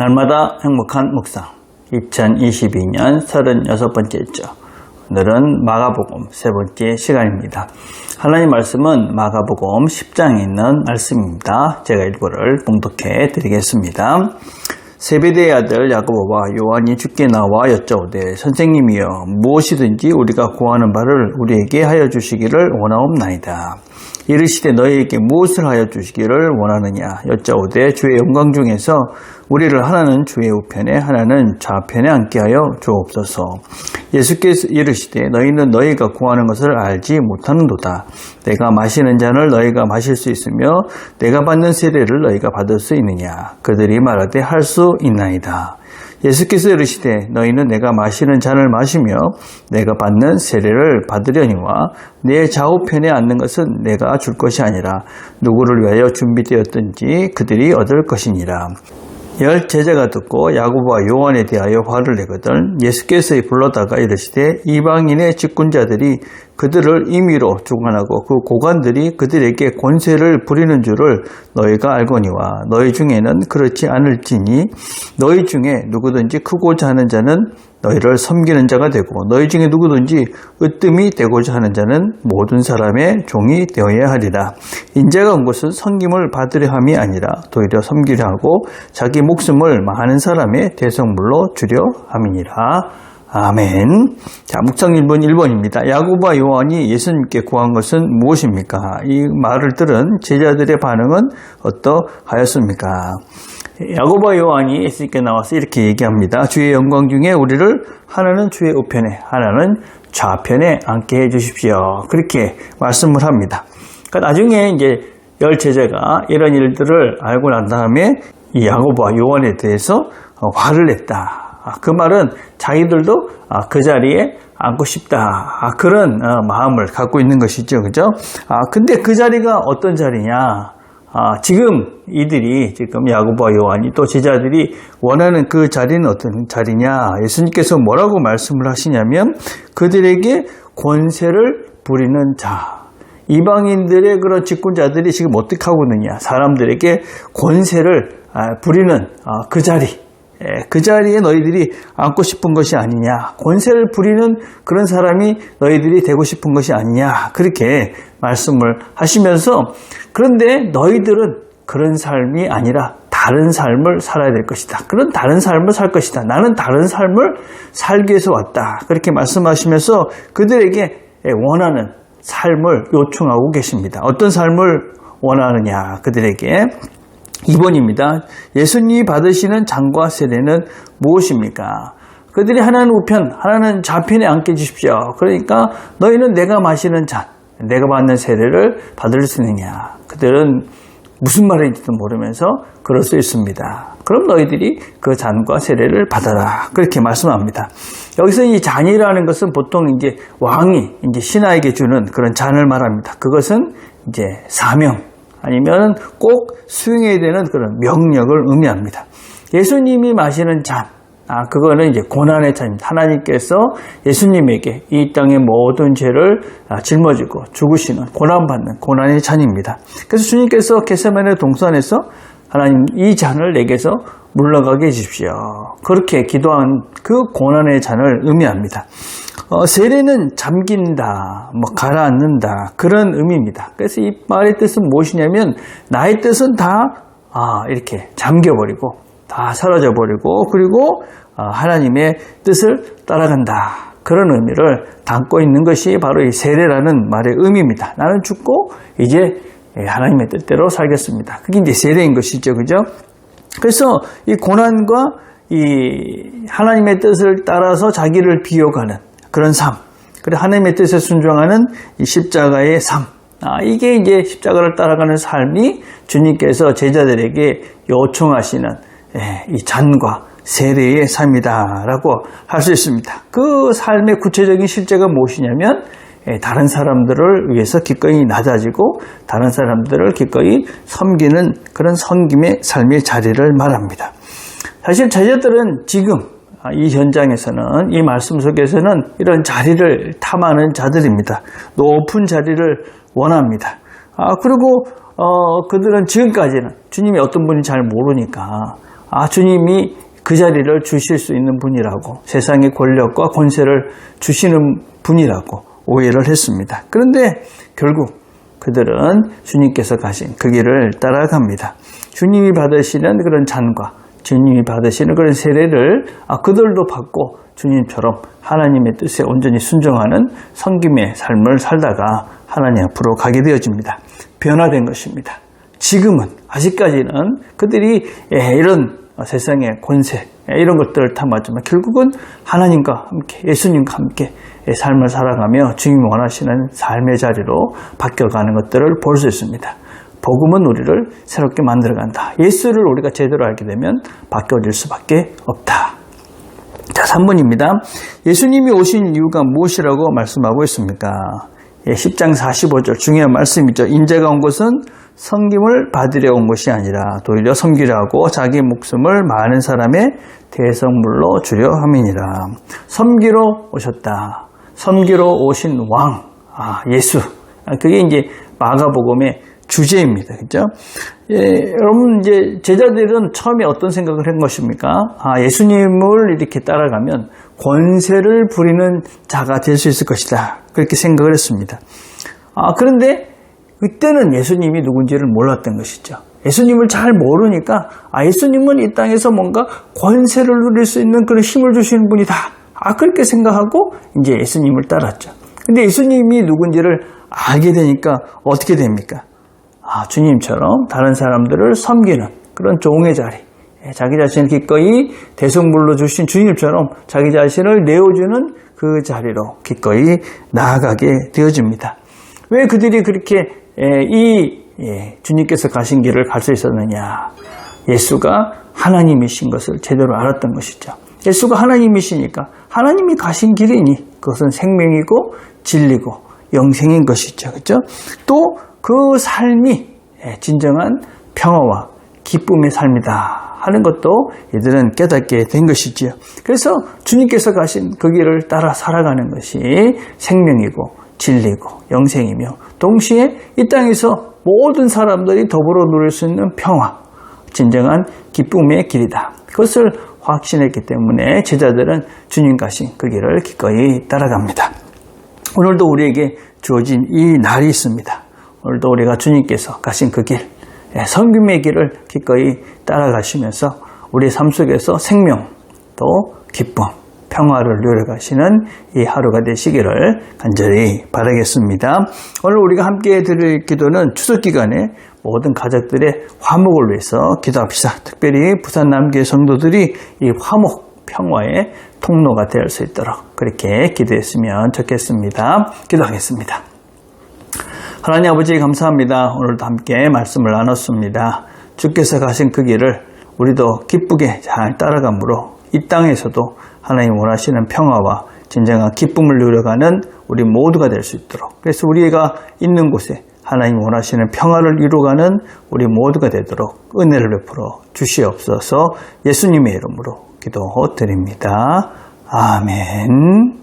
날마다 행복한 묵상 2022년 36번째죠. 오늘은 마가복음 세 번째 시간입니다. 하나님 말씀은 마가복음 10장에 있는 말씀입니다. 제가 일부를 봉독해 드리겠습니다. 세베대의 아들 야고보와 요한이 주께 나와 여짜오되 선생님이여 무엇이든지 우리가 구하는 바를 우리에게 하여 주시기를 원하옵나이다. 이르시되 너희에게 무엇을 하여 주시기를 원하느냐 여짜오되 주의 영광 중에서 우리를 하나는 주의 우편에 하나는 좌편에 앉게 하여 주옵소서. 예수께서 이르시되 너희는 너희가 구하는 것을 알지 못하는도다. 내가 마시는 잔을 너희가 마실 수 있으며 내가 받는 세례를 너희가 받을 수 있느냐. 그들이 말하되 할 수 있나이다. 예수께서 이르시되 너희는 내가 마시는 잔을 마시며 내가 받는 세례를 받으려니와 내 좌우편에 앉는 것은 내가 줄 것이 아니라 누구를 위하여 준비되었든지 그들이 얻을 것이니라. 열 제자가 듣고 야고보와 요한에 대하여 화를 내거든 예수께서 불러다가 이르시되 이방인의 직분자들이 그들을 임의로 주관하고 그 고관들이 그들에게 권세를 부리는 줄을 너희가 알거니와 너희 중에는 그렇지 않을지니 너희 중에 누구든지 크고자 하는 자는 너희를 섬기는 자가 되고 너희 중에 누구든지 으뜸이 되고자 하는 자는 모든 사람의 종이 되어야 하리라. 인자가 온 것은 섬김을 받으려 함이 아니라 도리어 섬기려 하고 자기 목숨을 많은 사람의 대성물로 주려 함이니라. 아멘. 자, 묵상 1번 1번입니다. 야고보와 요한이 예수님께 구한 것은 무엇입니까? 이 말을 들은 제자들의 반응은 어떠하였습니까? 야고보와 요한이 예수님께 나와서 이렇게 얘기합니다. 주의 영광 중에 우리를 하나는 주의 우편에 하나는 좌편에 앉게 해 주십시오. 그렇게 말씀을 합니다. 그러니까 나중에 이제 열 제자가 이런 일들을 알고 난 다음에 이 야고보와 요한에 대해서 화를 냈다. 그 말은 자기들도 그 자리에 앉고 싶다. 그런 마음을 갖고 있는 것이죠. 그죠? 근데 그 자리가 어떤 자리냐? 지금 이들이 지금 야고보와 요한이 또 제자들이 원하는 그 자리는 어떤 자리냐? 예수님께서 뭐라고 말씀을 하시냐면 그들에게 권세를 부리는 자. 이방인들의 그런 직분자들이 지금 어떻게 하고 있느냐? 사람들에게 권세를 부리는 그 자리. 그 자리에 너희들이 앉고 싶은 것이 아니냐. 권세를 부리는 그런 사람이 너희들이 되고 싶은 것이 아니냐. 그렇게 말씀을 하시면서 그런데 너희들은 그런 삶이 아니라 다른 삶을 살아야 될 것이다. 그런 다른 삶을 살 것이다. 나는 다른 삶을 살기 위해서 왔다. 그렇게 말씀하시면서 그들에게 원하는 삶을 요청하고 계십니다. 어떤 삶을 원하느냐. 그들에게 2번입니다. 예수님이 받으시는 잔과 세례는 무엇입니까? 그들이 하나는 우편, 하나는 좌편에 앉게 해주십시오. 그러니까 너희는 내가 마시는 잔, 내가 받는 세례를 받을 수 있느냐. 그들은 무슨 말인지도 모르면서 그럴 수 있습니다. 그럼 너희들이 그 잔과 세례를 받아라. 그렇게 말씀합니다. 여기서 이 잔이라는 것은 보통 이제 왕이 이제 신하에게 주는 그런 잔을 말합니다. 그것은 이제 사명, 아니면 꼭 수행해야 되는 그런 명령을 의미합니다. 예수님이 마시는 잔, 그거는 이제 고난의 잔입니다. 하나님께서 예수님에게 이 땅의 모든 죄를 짊어지고 죽으시는 고난받는 고난의 잔입니다. 그래서 주님께서 겟세마네 동산에서 하나님 이 잔을 내게서 물러가게 해주십시오. 그렇게 기도한 그 고난의 잔을 의미합니다. 세례는 잠긴다, 가라앉는다 그런 의미입니다. 그래서 이 말의 뜻은 무엇이냐면 나의 뜻은 다 이렇게 잠겨버리고 다 사라져버리고 그리고 하나님의 뜻을 따라간다. 그런 의미를 담고 있는 것이 바로 이 세례라는 말의 의미입니다. 나는 죽고 이제 하나님의 뜻대로 살겠습니다. 그게 이제 세례인 것이죠. 그죠? 그래서 이 고난과 이 하나님의 뜻을 따라서 자기를 비워가는 그런 삶, 그리고 하나님의 뜻에 순종하는 이 십자가의 삶, 이게 이제 십자가를 따라가는 삶이 주님께서 제자들에게 요청하시는 이 잔과 세례의 삶이다라고 할 수 있습니다. 그 삶의 구체적인 실제가 무엇이냐면 다른 사람들을 위해서 기꺼이 낮아지고 다른 사람들을 기꺼이 섬기는 그런 섬김의 삶의 자리를 말합니다. 사실 제자들은 지금 이 현장에서는 이 말씀 속에서는 이런 자리를 탐하는 자들입니다. 높은 자리를 원합니다. 그리고 그들은 지금까지는 주님이 어떤 분인지 잘 모르니까 주님이 그 자리를 주실 수 있는 분이라고, 세상의 권력과 권세를 주시는 분이라고 오해를 했습니다. 그런데 결국 그들은 주님께서 가신 그 길을 따라갑니다. 주님이 받으시는 그런 잔과 주님이 받으시는 그런 세례를 그들도 받고 주님처럼 하나님의 뜻에 온전히 순종하는 섬김의 삶을 살다가 하나님 앞으로 가게 되어집니다. 변화된 것입니다. 지금은, 아직까지는 그들이 이런 세상의 권세, 이런 것들을 탐하지만 결국은 하나님과 함께, 예수님과 함께 삶을 살아가며 주님이 원하시는 삶의 자리로 바뀌어가는 것들을 볼 수 있습니다. 복음은 우리를 새롭게 만들어간다. 예수를 우리가 제대로 알게 되면 바뀌어질 수밖에 없다. 자, 3번입니다. 예수님이 오신 이유가 무엇이라고 말씀하고 있습니까? 10장 45절 중요한 말씀이죠. 인자가 온 것은 섬김을 받으려 온 것이 아니라 도리어 섬기려 하고 자기 목숨을 많은 사람의 대성물로 주려 함이니라. 섬기러 오셨다. 섬기러 오신 왕, 예수. 그게 이제 마가복음의 주제입니다. 그죠? 여러분, 이제 제자들은 처음에 어떤 생각을 한 것입니까? 예수님을 이렇게 따라가면 권세를 부리는 자가 될 수 있을 것이다. 그렇게 생각을 했습니다. 그런데 그때는 예수님이 누군지를 몰랐던 것이죠. 예수님을 잘 모르니까 예수님은 이 땅에서 뭔가 권세를 누릴 수 있는 그런 힘을 주시는 분이다. 그렇게 생각하고 이제 예수님을 따랐죠. 근데 예수님이 누군지를 알게 되니까 어떻게 됩니까? 주님처럼 다른 사람들을 섬기는 그런 종의 자리, 자기 자신을 기꺼이 대성물로 주신 주님처럼 자기 자신을 내어주는 그 자리로 기꺼이 나아가게 되어집니다. 왜 그들이 그렇게 주님께서 가신 길을 갈 수 있었느냐? 예수가 하나님이신 것을 제대로 알았던 것이죠. 예수가 하나님이시니까 하나님이 가신 길이니 그것은 생명이고 진리고 영생인 것이죠. 그렇죠? 또 그 삶이 진정한 평화와 기쁨의 삶이다 하는 것도 이들은 깨닫게 된 것이지요. 그래서 주님께서 가신 그 길을 따라 살아가는 것이 생명이고 진리고 영생이며 동시에 이 땅에서 모든 사람들이 더불어 누릴 수 있는 평화, 진정한 기쁨의 길이다. 그것을 확신했기 때문에 제자들은 주님 가신 그 길을 기꺼이 따라갑니다. 오늘도 우리에게 주어진 이 날이 있습니다. 오늘도 우리가 주님께서 가신 그 길, 섬김의 길을 기꺼이 따라가시면서 우리의 삶 속에서 생명, 또 기쁨, 평화를 누려가시는 이 하루가 되시기를 간절히 바라겠습니다. 오늘 우리가 함께 드릴 기도는 추석 기간에 모든 가족들의 화목을 위해서 기도합시다. 특별히 부산 남교회 성도들이 이 화목, 평화의 통로가 될 수 있도록 그렇게 기도했으면 좋겠습니다. 기도하겠습니다. 하나님 아버지 감사합니다. 오늘도 함께 말씀을 나눴습니다. 주께서 가신 그 길을 우리도 기쁘게 잘 따라가므로 이 땅에서도 하나님 원하시는 평화와 진정한 기쁨을 누려가는 우리 모두가 될 수 있도록, 그래서 우리가 있는 곳에 하나님 원하시는 평화를 이루어가는 우리 모두가 되도록 은혜를 베풀어 주시옵소서. 예수님의 이름으로 기도드립니다. 아멘.